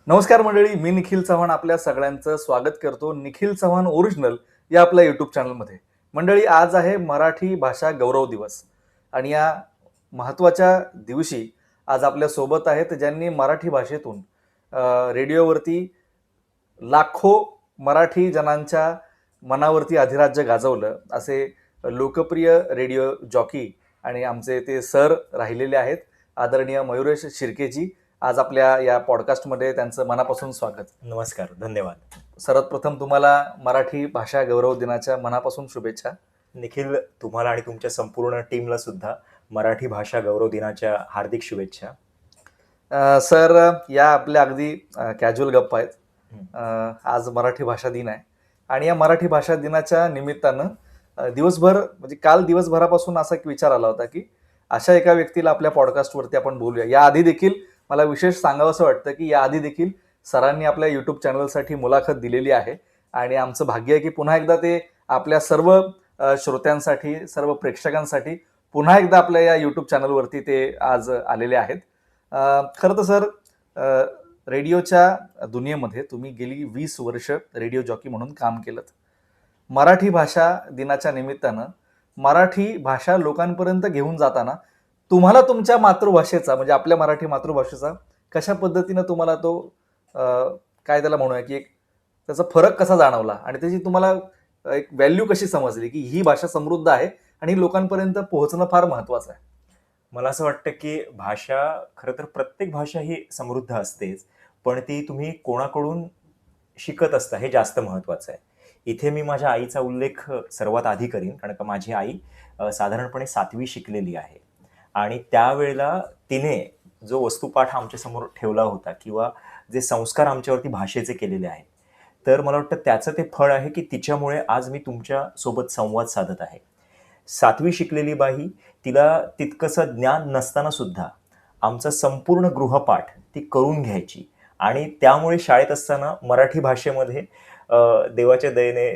नमस्कार मंडळी, मी निखिल चव्हाण आपल्या सगळ्यांचं स्वागत करतो निखिल चव्हाण ओरिजिनल या आपल्या यूट्यूब चॅनलमध्ये. मंडळी, आज आहे मराठी भाषा गौरव दिवस आणि या महत्त्वाच्या दिवशी आज आपल्या सोबत आहेत ज्यांनी मराठी भाषेतून रेडिओवरती लाखो मराठी जनांच्या मनावरती अधिराज्य गाजवलं असे लोकप्रिय रेडिओ जॉकी आणि आमचे ते सर राहिलेले आहेत आदरणीय मयुरेश शिर्केजी. आज आपल्या या पॉडकास्टमध्ये त्यांचं मनापासून स्वागत. नमस्कार, धन्यवाद. सर्वप्रथम तुम्हाला मराठी भाषा गौरव दिनाच्या मनापासून शुभेच्छा. निखिल, तुम्हाला आणि तुमच्या संपूर्ण टीमला सुद्धा मराठी भाषा गौरव दिनाच्या हार्दिक शुभेच्छा. सर, या आपल्या अगदी कॅज्युअल गप्पा आहेत. आज मराठी भाषा दिन आहे आणि या मराठी भाषा दिनाच्या निमित्तानं दिवसभर म्हणजे काल दिवसभरापासून असा एक विचार आला होता की अशा एका व्यक्तीला आपल्या पॉडकास्टवरती आपण बोलूया. याआधी देखील मला विशेष सांगावं असं वाटतं की याआधी देखील सरांनी आपल्या यूट्यूब चॅनलसाठी मुलाखत दिलेली आहे आणि आमचं भाग्य आहे की पुन्हा एकदा ते आपल्या सर्व श्रोत्यांसाठी, सर्व प्रेक्षकांसाठी पुन्हा एकदा आपल्या या यूट्यूब चॅनलवरती ते आज आलेले आहेत. खरं तर सर, रेडिओच्या दुनियेमध्ये तुम्ही गेली 20 वर्ष रेडिओ जॉकी म्हणून काम केलं. मराठी भाषा दिनाच्या निमित्तानं मराठी भाषा लोकांपर्यंत घेऊन जाताना तुम्हाला तुमच्या मातृभाषेचा म्हणजे आपल्या मराठी मातृभाषेचा कशा पद्धतीनं तुम्हाला तो काय त्याला म्हणूया की एक त्याचा फरक कसा जाणवला आणि त्याची तुम्हाला एक व्हॅल्यू कशी समजली की ही भाषा समृद्ध आहे आणि लोकांपर्यंत पोहोचणं फार महत्वाचं आहे? मला असं वाटतं की भाषा, खरं तर प्रत्येक भाषा ही समृद्ध असतेच, पण ती तुम्ही कोणाकडून शिकत असता हे जास्त महत्त्वाचं आहे. इथे मी माझ्या आईचा उल्लेख सर्वात आधी करीन, कारण का माझी आई साधारणपणे 7वी शिकलेली आहे आणि त्यावेळेला तिने जो वस्तुपाठ आमच्यासमोर ठेवला होता किंवा जे संस्कार आमच्यावरती भाषेचे केलेले आहेत, तर मला वाटतं त्याचं ते फळ आहे की तिच्यामुळे आज मी तुमच्या सोबत संवाद साधत आहे. 7वी शिकलेली बाई, तिला तितकंसं ज्ञान नसताना सुद्धा आमचा संपूर्ण गृहपाठ ती करून घ्यायची आणि त्यामुळे शाळेत असताना मराठी भाषेमध्ये देवाच्या दयेने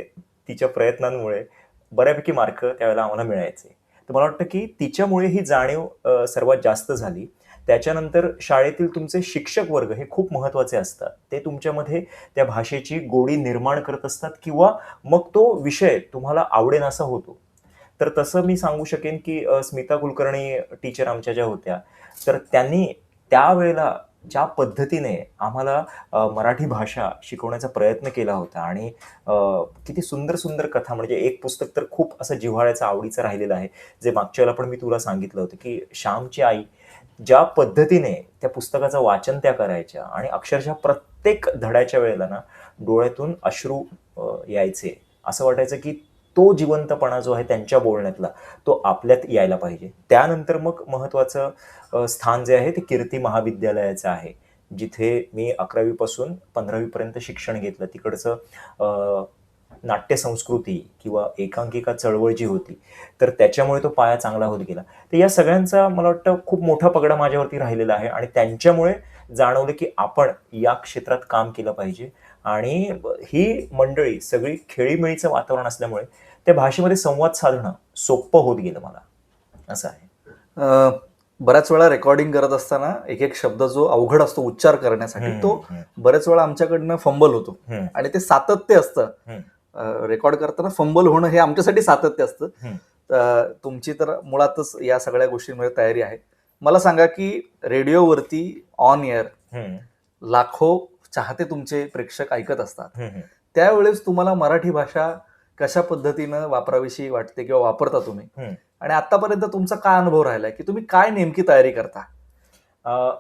तिच्या प्रयत्नांमुळे बऱ्यापैकी मार्क त्यावेळेला आम्हाला मिळायचे. तर मला वाटतं की तिच्यामुळे ही जाणीव सर्वात जास्त झाली. त्याच्यानंतर शाळेतील तुमचे शिक्षक वर्ग हे खूप महत्त्वाचे असतात. ते तुमच्यामध्ये त्या भाषेची गोडी निर्माण करत असतात किंवा मग तो विषय तुम्हाला आवडेनासा होतो. तर तसं मी सांगू शकेन की स्मिता कुलकर्णी टीचर आमच्या ज्या होत्या, तर त्यांनी त्यावेळेला ज्या पद्धतीने आम्हाला मराठी भाषा शिकवण्याचा प्रयत्न केला होता आणि किती सुंदर सुंदर कथा, म्हणजे एक पुस्तक तर खूप असं जिव्हाळ्याचं आवडीचं राहिलेलं आहे, जे मागच्या वेळेला पण मी तुला सांगितलं होतं की श्यामची आई ज्या पद्धतीने त्या पुस्तकाचं वाचन त्या करायच्या आणि अक्षरशः प्रत्येक धड्याच्या वेळेला ना डोळ्यातून अश्रू यायचे. असं वाटायचं की तो जिवंतपणा जो आहे त्यांच्या बोलण्यातला, तो आपल्यात यायला पाहिजे. त्यानंतर मग महत्त्वाचं स्थान जे आहे ते कीर्ती महाविद्यालयाचं आहे, जिथे मी 11वी पासून 15वी पर्यंत शिक्षण घेतलं. तिकडचं नाट्यसंस्कृती किंवा एकांकिका चळवळ जी होती, तर त्याच्यामुळे तो पाया चांगला होत गेला. तर या सगळ्यांचा मला वाटतं खूप मोठा पगडा माझ्यावरती राहिलेला आहे आणि त्यांच्यामुळे जाणवलं की आपण या क्षेत्रात काम केलं पाहिजे. आणि ही मंडळी सगळी खेळीमेळीचं वातावरण असल्यामुळे त्या भाषेमध्ये संवाद साधणं सोपं होत गेलं मला, असं आहे. बऱ्याच वेळा रेकॉर्डिंग करत असताना एक एक शब्द जो अवघड असतो उच्चार करण्यासाठी तो बऱ्याच वेळा आमच्याकडनं फंबल होतो आणि ते सातत्य असतं. रेकॉर्ड करताना फंबल होणं हे आमच्यासाठी सातत्य असतं. तुमची तर मुळातच या सगळ्या गोष्टींमध्ये तयारी आहे. मला सांगा की रेडिओवरती ऑन एअर लाखो चाहते तुमचे प्रेक्षक ऐकत असतात, त्यावेळेस तुम्हाला मराठी भाषा कशा पद्धतीनं वापराविषयी वाटते किंवा वापरता तुम्ही, आणि आतापर्यंत तुमचा काय अनुभव राहिलाय की तुम्ही काय नेमकी तयारी करता?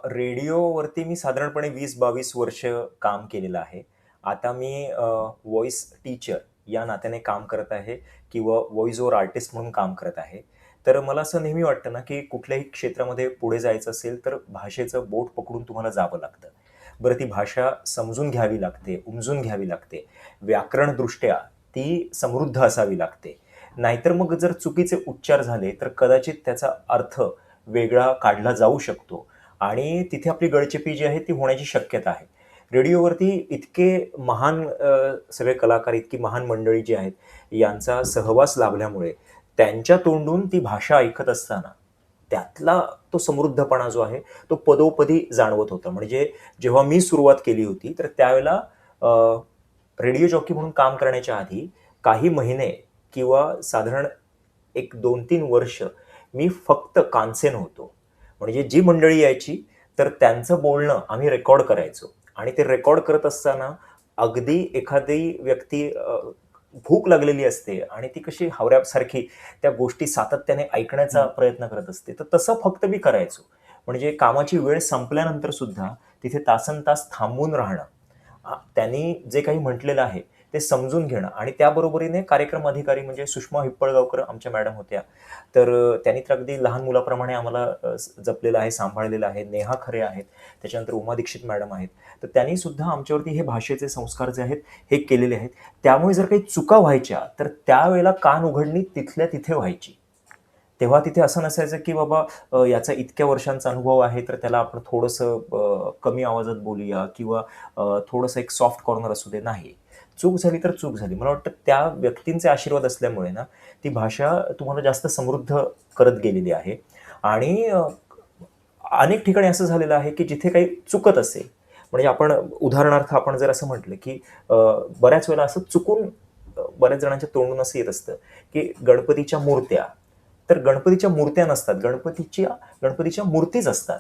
रेडिओवरती मी साधारणपणे 20-22 वर्ष काम केलेलं आहे. आता मी व्हॉइस टीचर या नात्याने काम करत आहे किंवा व्हॉइस ओव्हर आर्टिस्ट म्हणून काम करत आहे. तर मला असं नेहमी वाटतं ना की कुठल्याही क्षेत्रामध्ये पुढे जायचं असेल तर भाषेचं बोट पकडून तुम्हाला जावं लागतं. बरं, ती भाषा समजून घ्यावी लागते, उमजून घ्यावी लागते, व्याकरणदृष्ट्या ती समृद्ध असावी लागते. नाहीतर मग जर चुकीचे उच्चार झाले तर कदाचित त्याचा अर्थ वेगळा काढला जाऊ शकतो आणि तिथे आपली गळचेपी जी आहे ती होण्याची शक्यता आहे. रेडिओवरती इतके महान सगळे कलाकार, इतकी महान मंडळी जी आहेत यांचा सहवास लाभल्यामुळे त्यांच्या तोंडून ती भाषा ऐकत असताना त्यातला तो समृद्धपणा जो आहे तो पदोपदी जाणवत होता. म्हणजे जेव्हा मी सुरुवात केली होती तर त्यावेळेला रेडिओ जॉकी म्हणून काम करण्याच्या आधी काही महिने किंवा साधारण एक 2-3 वर्ष मी फक्त कानसेन होतो. म्हणजे जी मंडळी यायची तर त्यांचं बोलणं आम्ही रेकॉर्ड करायचो आणि ते रेकॉर्ड करत असताना अगदी एखादी व्यक्ती भूक लागलेली असते आणि ती कशी हावऱ्यासारखी त्या गोष्टी सातत्याने ऐकण्याचा प्रयत्न करत असते, तर तसं फक्त मी करायचो. म्हणजे कामाची वेळ संपल्यानंतर सुद्धा तिथे तासनतास थांबून राहणं, त्यांनी जे काही म्हटलेलं आहे ते समजून घेणं आणि त्याबरोबरीने कार्यक्रम अधिकारी म्हणजे सुषमा हिप्पळगावकर आमच्या मॅडम होत्या. तर त्यांनी तर अगदी लहान मुलाप्रमाणे आम्हाला जपलेलं आहे, सांभाळलेलं आहे. नेहा खरे आहेत, त्याच्यानंतर उमा दीक्षित मॅडम आहेत. तर त्यांनी सुद्धा आमच्यावरती हे भाषेचे संस्कार जे आहेत हे केलेले आहेत. त्यामुळे जर काही चुका व्हायच्या तर त्यावेळेला कान उघडणी तिथल्या तिथे व्हायची. तेव्हा तिथे असं नसायचं की बाबा याचा इतक्या वर्षांचा अनुभव आहे तर त्याला आपण थोडंसं कमी आवाजात बोलूया किंवा थोडंसं एक सॉफ्ट कॉर्नर असू दे. नाही, चूक झाली तर चूक झाली. मला वाटतं त्या व्यक्तींचे आशीर्वाद असल्यामुळे ना ती भाषा तुम्हाला जास्त समृद्ध करत गेलेली आहे. आणि अनेक ठिकाणी असं झालेलं आहे की जिथे काही चुकत असेल, म्हणजे आपण उदाहरणार्थ आपण जर असं म्हटलं की बऱ्याच वेळेला असं चुकून बऱ्याच जणांच्या तोंडून असं येत असतं की गणपतीच्या मूर्त्या, तर गणपतीच्या मूर्त्या नसतात, गणपतीच्या मूर्तीच असतात.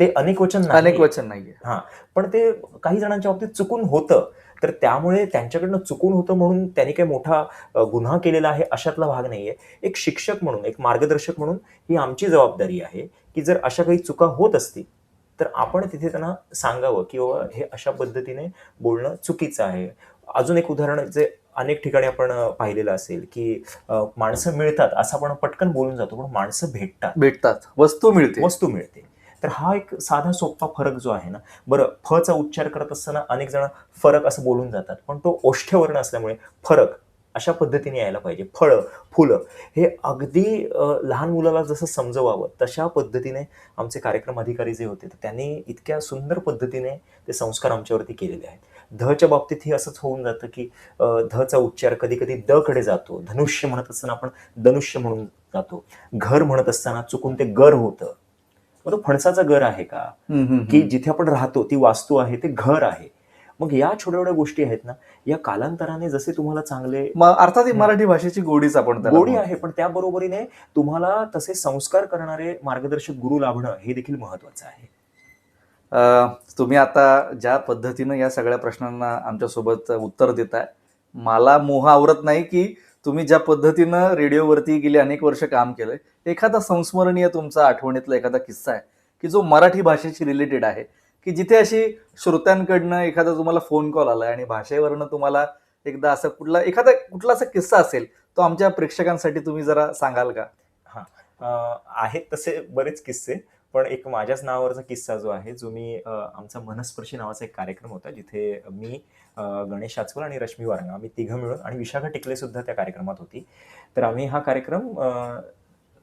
ते अनेक वचन नाही. अनेक वचन नाहीये. हा, पण ते काही जणांच्या बाबतीत चुकून होतं. तर त्यामुळे त्यांच्याकडनं चुकून होतं म्हणून त्यांनी काही मोठा गुन्हा केलेला आहे अशातला भाग नाहीये. एक शिक्षक म्हणून, एक मार्गदर्शक म्हणून ही आमची जबाबदारी आहे की जर अशा काही चुका होत असतील तर आपण तिथे त्यांना सांगावं की बाबा हे अशा पद्धतीने बोलणं चुकीचं आहे. अजून एक उदाहरण जे अनेक ठिकाणी आपण पाहिलेलं असेल की माणसं मिळतात असं आपण पटकन बोलून जातो, पण माणसं भेटतात, वस्तू मिळते. तर हा एक साधा सोपा फरक जो आहे ना, बरं फचा उच्चार करत असताना अनेक जण फरक असं बोलून जातात, पण तो ओष्ठ्यवर्ण असल्यामुळे फरक अशा पद्धतीने यायला पाहिजे. फळं, फुलं हे अगदी लहान मुलाला जसं समजवावं तशा पद्धतीने आमचे कार्यक्रम अधिकारी जे होते तर त्यांनी इतक्या सुंदर पद्धतीने ते संस्कार आमच्यावरती केलेले आहेत. धच्या बाबतीतही असंच होऊन जातं की धचा उच्चार कधी कधी द कडे जातो. धनुष्य म्हणत असताना आपण धनुष्य म्हणून जातो. घर म्हणत असताना चुकून ते गर होतं. मग तो फणसाचा घर आहे का, की जिथे आपण राहतो ती वास्तू आहे ते घर आहे. मग या छोट्या छोट्या गोष्टी आहेत ना, या कालांतराने जसे तुम्हाला चांगले अर्थात ही मराठी भाषेची गोडीच आपण गोडी आहे, पण त्या बरोबरीने तुम्हाला तसे संस्कार करणारे मार्गदर्शक गुरु लाभणं हे देखील महत्वाचं आहे. तुम्ही आता ज्या पद्धतीनं या सगळ्या प्रश्नांना आमच्यासोबत उत्तर देताय, मला मोह आवरत नाही की तुम्ही ज्या पद्धतीनं रेडिओवरती गेली अनेक वर्ष काम केलंय, एखादा संस्मरणीय तुमचा आठवणीतला एखादा किस्सा आहे की जो मराठी भाषेशी रिलेटेड आहे, की जिथे अशी श्रोत्यांकडनं एखादा तुम्हाला फोन कॉल आलाय आणि भाषेवरनं तुम्हाला एकदा असं कुठला असा किस्सा असेल तो आमच्या प्रेक्षकांसाठी तुम्ही जरा सांगाल का? आहेत तसे बरेच किस्से, पण एक माझ्याच नावावरचा किस्सा जो आहे, जो मी आमचा मनस्पर्शी नावाचा एक कार्यक्रम होता जिथे मी, गणेश आचवल आणि रश्मी वारंग आम्ही तिघं मिळून आणि विशाखा टिकले सुद्धा त्या कार्यक्रमात होती. तर आम्ही हा कार्यक्रम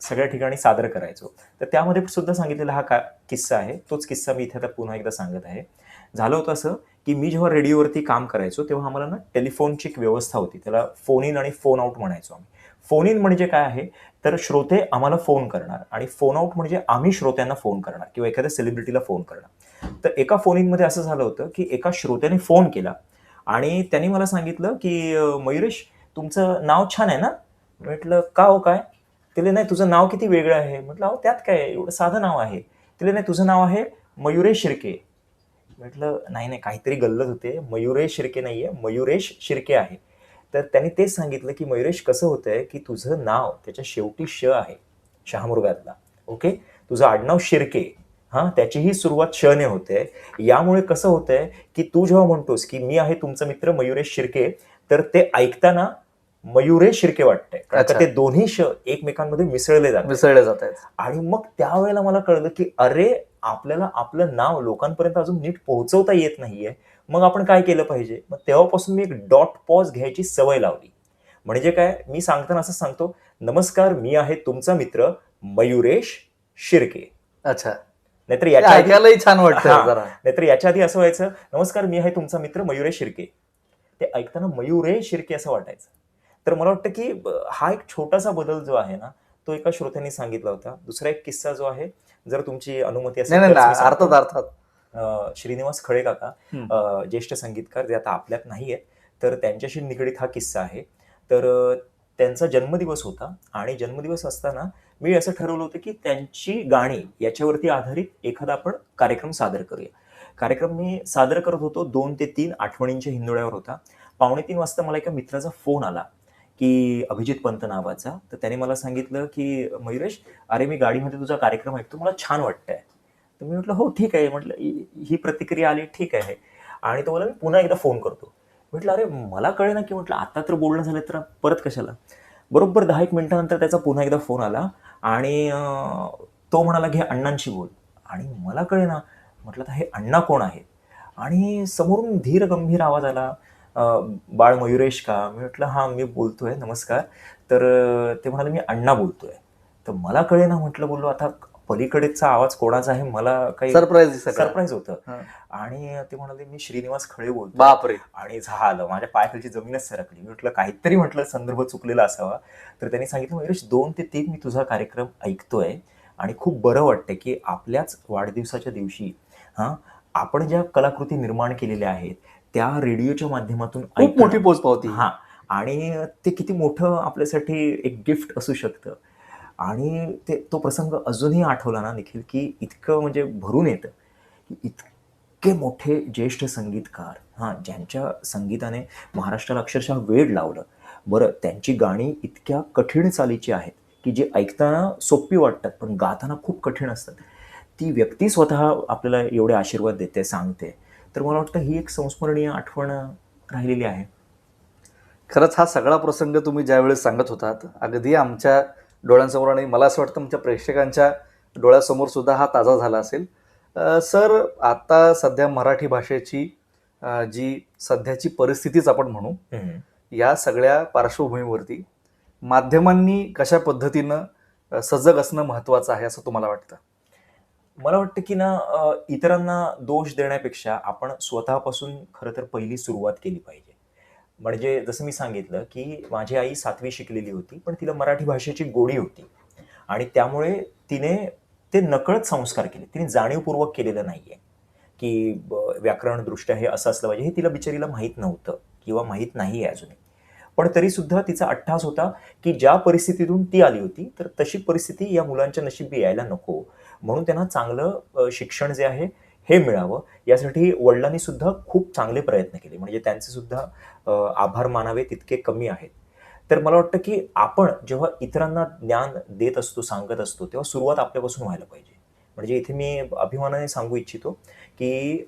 सगळ्या ठिकाणी सादर करायचो. तर त्यामध्ये सुद्धा सांगितलेला हा किस्सा आहे. तोच किस्सा मी इथे आता पुन्हा एकदा सांगत आहे. झालं होतं असं की मी जेव्हा रेडिओवरती काम करायचो तेव्हा आम्हाला ना टेलिफोनची एक व्यवस्था होती. त्याला फोन इन आणि फोन आउट म्हणायचो आम्ही. फोन इन म्हणजे काय आहे, तर श्रोते आम्हाला फोन करणार आणि फोन आउट म्हणजे आम्ही श्रोत्यांना फोन करणार किंवा एखाद्या सेलिब्रिटीला फोन करणार. तर एका फोन इन मध्ये असं झालं होतं की एका श्रोत्याने फोन केला आणि त्यांनी मला सांगितलं की मयुरेश तुमचं नाव छान आहे ना. म्हटलं का हो काय? तिले नाही तुझं नाव किती वेगळं आहे. म्हटलं अहो त्यात काय, एवढं साधं नाव आहे. तिले नाही तुझं नाव आहे मयुरेश शिर्के. म्हटलं नाही नाही काहीतरी गल्लत होते, मयुरेश शिर्के नाहीये, मयुरेश शिर्के आहे. तर त्यांनी तेच सांगितलं की मयुरेश कसं होतंय की तुझं नाव त्याच्या शेवटी श आहे, शहामुर्गातला. ओके, तुझं आडनाव शिर्के, हा त्याचीही सुरुवात श ने होते. यामुळे कसं होतंय की तू जेव्हा म्हणतोस की मी आहे तुमचा मित्र मयुरेश शिर्के, तर ते ऐकताना मयुरेश शिर्के वाटतंय, कारण ते दोन्ही श एकमेकांमध्ये मिसळले जात आहेत. आणि मग त्यावेळेला मला कळलं की अरे आपल्याला आपलं नाव लोकांपर्यंत अजून नीट पोहोचवता येत नाहीये. मग आपण काय केलं पाहिजे? मग तेव्हापासून मी एक डॉट पॉज घ्यायची सवय लावली. म्हणजे काय, मी सांगताना असं सांगतो, नमस्कार मी आहे तुमचा मित्र मयुरेश शिर्के. अच्छा, नाहीतर याच्या ऐकायलाही छान वाटतं. नाहीतर याच्या आधी असं व्हायचं, नमस्कार मी आहे तुमचा मित्र मयुरेश शिर्के. ते ऐकताना मयुरेश शिर्के असं वाटायचं. तर मला वाटतं की हा एक छोटासा बदल जो आहे ना तो एका श्रोत्यांनी सांगितला होता. दुसरा एक किस्सा जो आहे, जर तुमची अनुमती नाही असेल नाही तरच मी नाही, सांगतो. अर्थात अर्थात. श्रीनिवास खळे काका, हम्म. ज्येष्ठ संगीतकार, जे आता आपल्यात नाही आहेत, तर त्यांच्याशी निगडीत हा किस्सा आहे. तर त्यांचा जन्मदिवस होता आणि जन्मदिवस असताना मी असं ठरवलं होतं की त्यांची गाणी याच्यावरती आधारित एखादा आपण कार्यक्रम सादर करूया. कार्यक्रम मी सादर करत होतो. 2 ते 3 आठवणींच्या हिंदोळ्यावर होता. 2:45 वाजता मला एका मित्राचा फोन आला, की अभिजित पंत नावाचा. तर त्याने मला सांगितलं, की "मयुरेश, अरे मी गाडीमध्ये तुझा कार्यक्रम ऐकतो, मला छान वाटतंय." तर मी म्हटलं, "हो ठीक आहे." म्हटलं, ही प्रतिक्रिया आली, ठीक आहे." आणि तो बोलला, "मी पुन्हा एकदा फोन करतो." म्हटलं, "अरे मला कळेना की," म्हटलं, "आता तर बोलणं झालं तर परत कशाला?" बरोबर 10 एक मिनिटानंतर त्याचा पुन्हा एकदा फोन आला आणि तो म्हणाला, "घे अण्णांशी बोल." आणि मला कळेना. म्हटलं, "आता हे अण्णा कोण आहेत?" आणि समोरून धीर गंभीर आवाज आला, अ, "बाळ मयुरेश का?" मी म्हटलं, "हां, मी बोलतोय, नमस्कार." तर ते म्हणाले, "मी अण्णा बोलतोय." तर मला कळेना. म्हटलं, बोललो, आता पलीकडेचा आवाज कोणाचा आहे मला काही सरप्राईज सगळं. सरप्राईज होतं. हा. आणि ते म्हणाले, "मी श्रीनिवास खळे बोलतोय." बापरे. आणि झालं, माझ्या पायाखालची जमीनच सरकली. मी म्हटलं, काहीतरी म्हटलं संदर्भ चुकलेला असावा. तर त्यांनी सांगितलं, "मयुरेश, 2 ते 3 मी तुझा कार्यक्रम ऐकतोय आणि खूप बरं वाटतंय की आपल्याच वाढदिवसाच्या दिवशी हां, आपण ज्या कलाकृती निर्माण केलेल्या आहेत, त्या रेडिओच्या माध्यमातून खूप मोठी ऐकणं." पोचपावती. हां. आणि ते किती मोठं आपल्यासाठी एक गिफ्ट असू शकतं. आणि तो प्रसंग अजूनही आठवला ना निखिल, की इतकं म्हणजे भरून येतं, की इतके मोठे ज्येष्ठ संगीतकार, हां, ज्यांच्या संगीताने महाराष्ट्राला अक्षरशः वेड लावलं. बरं, त्यांची गाणी इतक्या कठीण चालीची आहेत, की जी ऐकताना सोपी वाटतात, पण गाताना खूप कठीण असतात. ती व्यक्ती स्वतः आपल्याला एवढे आशीर्वाद देते, सांगते. तर मला वाटतं ही एक संस्मरणीय आठवण राहिलेली आहे. खरंच हा सगळा प्रसंग तुम्ही ज्यावेळेस सांगत होतात, अगदी आमच्या डोळ्यांसमोर आणि मला असं वाटतं आमच्या प्रेक्षकांच्या डोळ्यासमोर सुद्धा हा ताजा झाला असेल. सर, आता सध्या मराठी भाषेची जी सध्याची परिस्थितीच आपण म्हणू, हं. या सगळ्या पार्श्वभूमीवरती माध्यमांनी कशा पद्धतीनं सजग असणं महत्त्वाचं आहे असं तुम्हाला वाटतं? मला वाटतं की ना, इतरांना दोष देण्यापेक्षा आपण स्वतःपासून खरं तर पहिली सुरुवात केली पाहिजे. म्हणजे जसं मी सांगितलं, की माझी आई 7वी शिकलेली होती, पण तिला मराठी भाषेची गोडी होती आणि त्यामुळे तिने ते नकळत संस्कार केले. तिने जाणीवपूर्वक केलेलं नाहीये, की व्याकरणदृष्ट्या हे असं असलं पाहिजे. हे तिला बिचारीला माहीत नव्हतं किंवा माहीत नाहीये अजूनही. पण तरीसुद्धा तिचा अट्टहास होता, की ज्या परिस्थितीतून ती आली होती, तर तशी परिस्थिती या मुलांच्या नशिबी यायला नको. म्हणून त्यांना चांगलं शिक्षण जे आहे हे मिळावं, यासाठी वडिलांनी सुद्धा खूप चांगले प्रयत्न केले. म्हणजे त्यांचे सुद्धा आभार मानावे तितके कमी आहेत. तर मला वाटतं, की आपण जेव्हा इतरांना ज्ञान देत असतो, सांगत असतो, तेव्हा सुरुवात आपल्यापासून व्हायला पाहिजे. म्हणजे इथे मी अभिमानाने सांगू इच्छितो, की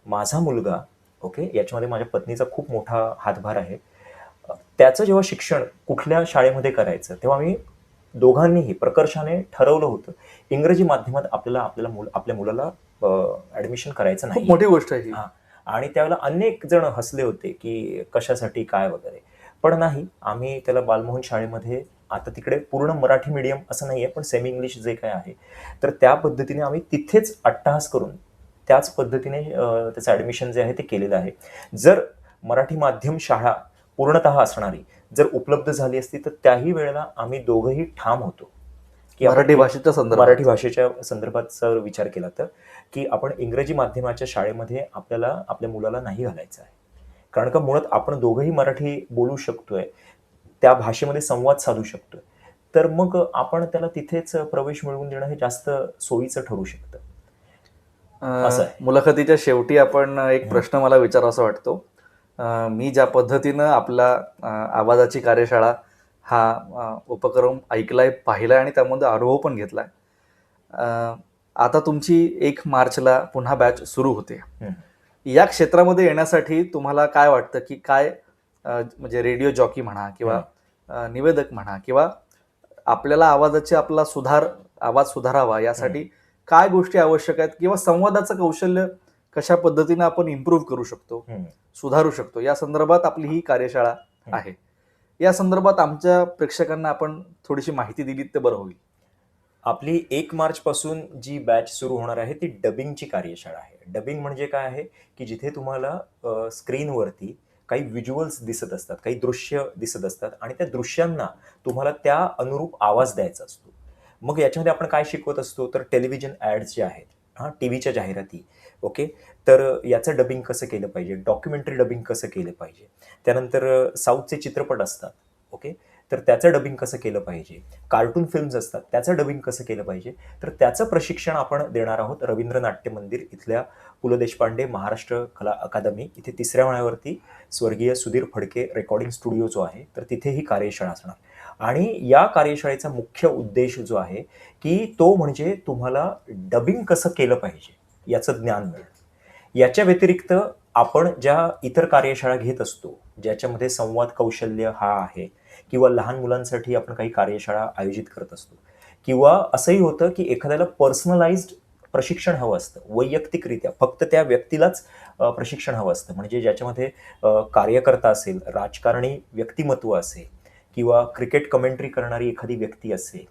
माझा मुलगा, ओके, याच्यामध्ये माझ्या पत्नीचा खूप मोठा हातभार आहे. त्याचं जेव्हा शिक्षण कुठल्या शाळेमध्ये करायचं, तेव्हा आम्ही दोघांनीही प्रकर्षाने ठरवलं होतं, इंग्रजी माध्यमात आपल्या मुलाला ॲडमिशन करायचं खूप नाही. मोठी गोष्ट आहे ही. हां. आणि त्यावेळेला अनेक जण हसले होते, की कशासाठी, काय वगैरे. पण नाही, आम्ही त्याला बालमोहन शाळेमध्ये, आता तिकडे पूर्ण मराठी मीडियम असं नाहीये, पण सेमी इंग्लिश जे काही आहे, तर त्या पद्धतीने आम्ही तिथेच अट्टहास करून त्याच पद्धतीने त्याचं ॲडमिशन जे आहे ते केलेलं आहे. जर मराठी माध्यम शाळा पूर्णतः असणारी जर उपलब्ध झाली असती, तर त्याही वेळेला आम्ही दोघंही ठाम होतो, की आपण मराठी भाषेच्या संदर्भात. मराठी भाषेच्या संदर्भात जर विचार केला तर, की आपण इंग्रजी माध्यमाच्या शाळेमध्ये आपल्याला आपल्या मुलाला नाही घालायचं आहे. कारण का मुळात आपण दोघंही मराठी बोलू शकतोय, त्या भाषेमध्ये संवाद साधू शकतोय. तर मग आपण त्याला तिथेच प्रवेश मिळवून देणं हे जास्त सोयीचं ठरू शकतं. असं आहे. मुलाखतीच्या शेवटी आपण एक हं. प्रश्न मला विचारावासा वाटतो. मी ज्या पद्धतीनं आपला आवाजाची कार्यशाळा हा उपक्रम ऐकलाय, पाहिलाय आणि त्यामध्ये अनुभव पण घेतलाय. आता तुमची 1 मार्चला पुन्हा बॅच सुरू होते. हं. या क्षेत्रामध्ये येण्यासाठी तुम्हाला काय वाटतं, की काय म्हणजे रेडिओ जॉकी म्हणा किंवा निवेदक म्हणा किंवा आपल्याला आपला आवाज सुधारावा यासाठी काय गोष्टी आवश्यक आहेत किंवा संवादाचं कौशल्य कशा पद्धतीने आपण इम्प्रूव्ह करू शकतो, हं. सुधारू शकतो, या संदर्भात आपली ही कार्यशाळा आहे. या संदर्भात आमच्या प्रेक्षकांना आपण थोडीशी माहिती दिलीत तर बरं होईल. आपली 1 मार्चपासून जी बॅच सुरू होणार आहे ती डबिंगची कार्यशाळा आहे. डबिंग म्हणजे काय आहे, की जिथे तुम्हाला स्क्रीनवरती काही व्हिज्युअल्स दिसत असतात, काही दृश्य दिसत असतात आणि त्या दृश्यांना तुम्हाला त्या अनुरूप आवाज द्यायचा असतो. मग याच्यामध्ये आपण काय शिकवत असतो तर टेलिव्हिजन ॲड्स जे आहेत, टीव्हीच्या जाहिराती, ओके. तर याचं डबिंग कसं केलं पाहिजे, डॉक्युमेंटरी डबिंग कसं केलं पाहिजे, त्यानंतर साऊथचे चित्रपट असतात, ओके. तर त्याचं डबिंग कसं केलं पाहिजे, कार्टून फिल्म्स असतात त्याचं डबिंग कसं केलं पाहिजे, तर त्याचं प्रशिक्षण आपण देणार आहोत रवींद्र नाट्य मंदिर इथल्या पु ल देशपांडे महाराष्ट्र कला अकादमी इथे 3ऱ्या माळ्यावरती स्वर्गीय सुधीर फडके रेकॉर्डिंग स्टुडिओ जो आहे तर तिथे ही कार्यशाळा असणार. आणि या कार्यशाळेचा मुख्य उद्देश जो आहे की तो म्हणजे तुम्हाला डबिंग कसं केलं पाहिजे याचं ज्ञान मिळेल. याच्या व्यतिरिक्त आपण ज्या इतर कार्यशाळा घेत असतो ज्याच्यामध्ये संवाद कौशल्य हा आहे किंवा लहान मुलांसाठी आपण काही कार्यशाळा आयोजित करत असतो किंवा असंही होतं की एखाद्याला पर्सनलाइज्ड प्रशिक्षण हवं असतं, वैयक्तिकरित्या फक्त त्या व्यक्तीलाच प्रशिक्षण हवं असतं, म्हणजे ज्याच्यामध्ये कार्यकर्ता असेल, राजकारणी व्यक्तिमत्व असेल किंवा क्रिकेट कमेंट्री करणारी एखादी व्यक्ती असेल,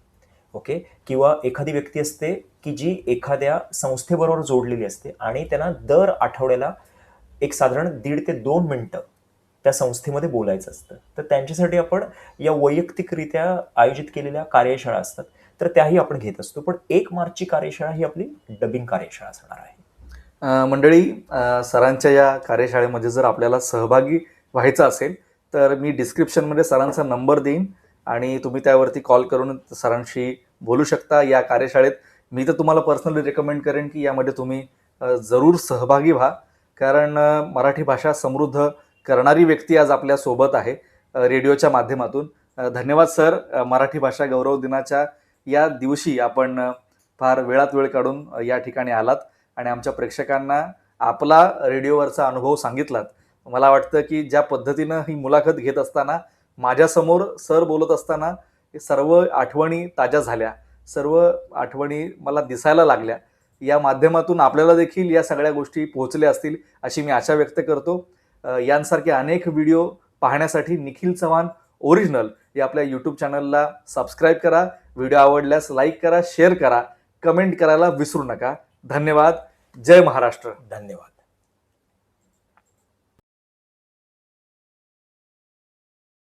ओके. किंवा एखादी व्यक्ती असते की जी एखाद्या संस्थेबरोबर जोडलेली असते आणि त्यांना दर आठवड्याला एक साधारण 1.5 ते 2 मिनिटं त्या संस्थेमध्ये बोलायचं असतं. तर त्यांच्यासाठी आपण या वैयक्तिकरित्या आयोजित केलेल्या कार्यशाळा असतात तर त्याही आपण घेत असतो. पण 1 मार्चची कार्यशाळा ही आपली डबिंग कार्यशाळा असणार आहे. मंडळी, सरांच्या या कार्यशाळेमध्ये जर आपल्याला सहभागी व्हायचं असेल तर मी डिस्क्रिप्शनमध्ये सरांचा नंबर देईन आणि तुम्ही त्यावरती कॉल करून सरांशी बोलू शकता. या कार्यशाळेत मी तर तुम्हाला पर्सनली रेकमेंड करेन की यामध्ये तुम्ही जरूर सहभागी व्हा, कारण मराठी भाषा समृद्ध करणारी व्यक्ती आज आपल्या सोबत आहे रेडिओच्या माध्यमातून. धन्यवाद सर. मराठी भाषा गौरव दिनाच्या या दिवशी आपण फार वेळात वेळ काढून या ठिकाणी आलात आणि आमच्या प्रेक्षकांना आपला रेडिओवरचा अनुभव सांगितलात. मला वाटतं की ज्या पद्धतीनं ही मुलाखत घेत असताना माझ्यासमोर सर बोलत असताना सर्व आठवणी ताज्या झाल्या, सर्व आठवणी मला दिसायला लागल्या. या माध्यमातून आपल्याला देखील या सगळ्या गोष्टी पोहोचल्या असतील अशी मी आशा व्यक्त करतो. यांसारखे अनेक व्हिडिओ पाहण्यासाठी निखिल चव्हाण ओरिजिनल या आपल्या यूट्यूब चॅनलला सबस्क्राईब करा. व्हिडिओ आवडल्यास लाईक करा, शेअर करा, कमेंट करायला विसरू नका. धन्यवाद. जय महाराष्ट्र. धन्यवाद.